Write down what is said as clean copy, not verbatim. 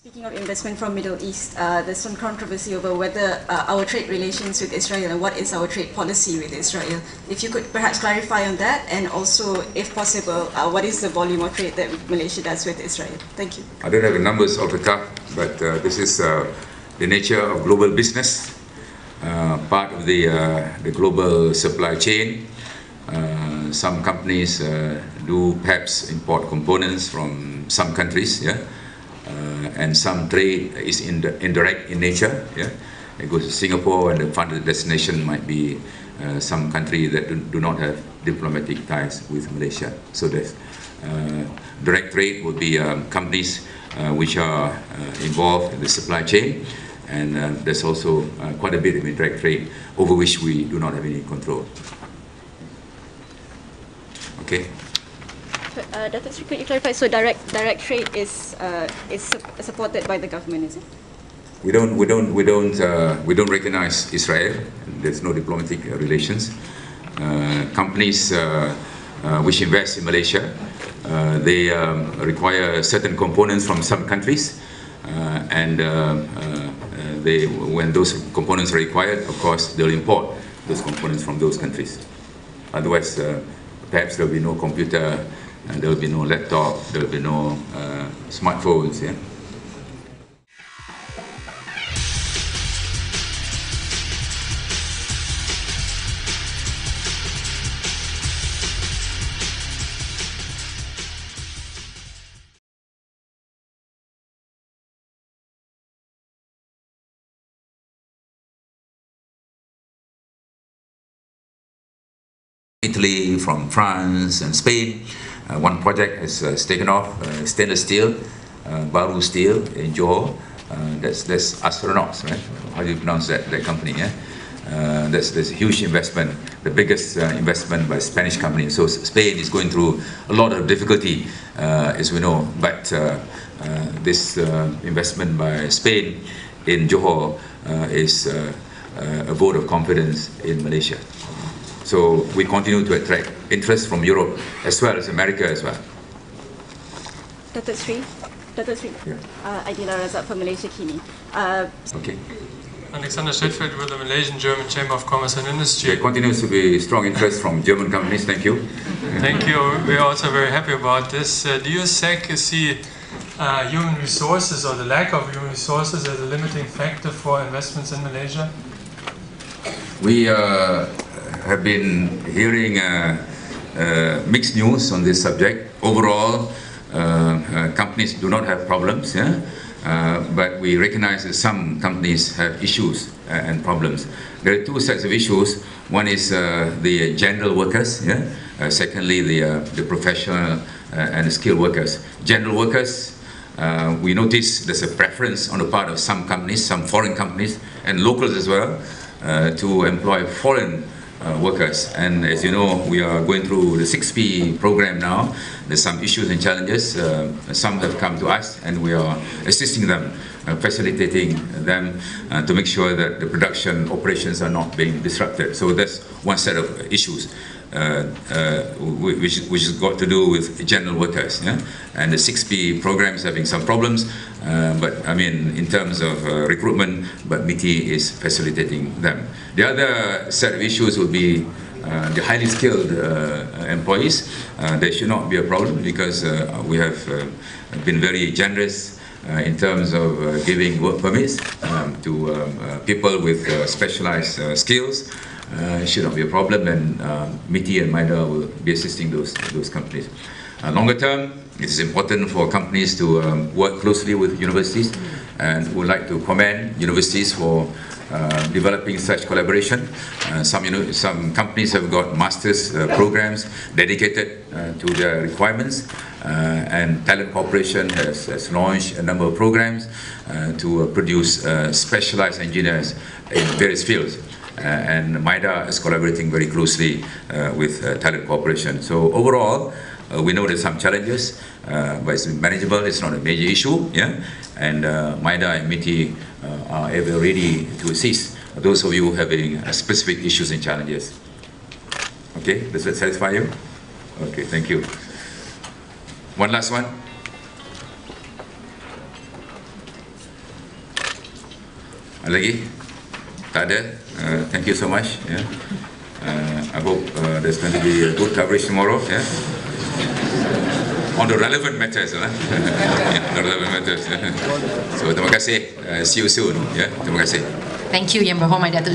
Speaking of investment from Middle East, there's some controversy over whether our trade relations with Israel and what is our trade policy with Israel. If you could perhaps clarify on that, and also, if possible, what is the volume of trade that Malaysia does with Israel? Thank you. I don't have the numbers off the cuff, but this is the nature of global business, part of the global supply chain. Some companies do perhaps import components from some countries, yeah. And some trade is indirect in nature. Yeah, it goes to Singapore, and the final destination might be some country that do not have diplomatic ties with Malaysia. So there's direct trade would be companies which are involved in the supply chain, and there's also quite a bit of indirect trade over which we do not have any control. Okay. Dr. Sri, could you clarify? So direct trade is supported by the government, is it? We don't recognize Israel. There's no diplomatic relations. Companies which invest in Malaysia, they require certain components from some countries, and when those components are required, of course, they'll import those components from those countries. Otherwise, perhaps there'll be no computer. And there will be no laptop, there will be no smartphones. Yeah? Italy, from France and Spain. One project has taken off, stainless steel, Baru Steel in Johor. That's astronauts, right? How do you pronounce that company? Yeah? That's a huge investment, the biggest investment by a Spanish company. So Spain is going through a lot of difficulty, as we know. But this investment by Spain in Johor is a vote of confidence in Malaysia. So we continue to attract interest from Europe as well as America as well. Dr. Sri, yeah. Adila Razak from Malaysia Kini. Okay. Alexander Schildfeld with the Malaysian-German Chamber of Commerce and Industry. There continues to be strong interest from German companies. Thank you. Thank you. We're also very happy about this. Do you see human resources, or the lack of human resources, as a limiting factor for investments in Malaysia? We have been hearing mixed news on this subject. Overall, companies do not have problems, yeah? But we recognize that some companies have issues and problems. There are two sets of issues. One is the general workers, yeah? Secondly, the professional and the skilled workers. General workers, we notice there's a preference on the part of some companies, some foreign companies, and locals as well, to employ foreign workers. And as you know, we are going through the 6P program now. There's some issues and challenges. Some have come to us, and we are assisting them, facilitating them to make sure that the production operations are not being disrupted. So that's one set of issues, which has got to do with general workers. Yeah? And the 6P program is having some problems, but I mean, in terms of recruitment, but MITI is facilitating them. The other set of issues will be the highly skilled employees. There should not be a problem, because we have been very generous in terms of giving work permits to people with specialized skills. Should not be a problem, and MITI and MIDA will be assisting those companies. Longer term, it is important for companies to work closely with universities, and we would like to commend universities for developing such collaboration. Some companies have got master's programs dedicated to their requirements, and Talent Corporation has launched a number of programs to produce specialized engineers in various fields. And MIDA is collaborating very closely with Talent Corporation. So overall, we know there's some challenges, but it's manageable. It's not a major issue. Yeah, and MIDA and MITI are ever ready to assist those of you having specific issues and challenges. Okay, does that satisfy you? Okay, thank you. One last one. Ada lagi? Tak ada? Thank you so much. Yeah. I hope there's going to be a good coverage tomorrow. Yeah. On the relevant matters. Yeah, the relevant matters. So terima kasih. See you soon. Yeah. Terima kasih. Thank you Yang Berhormat Datuk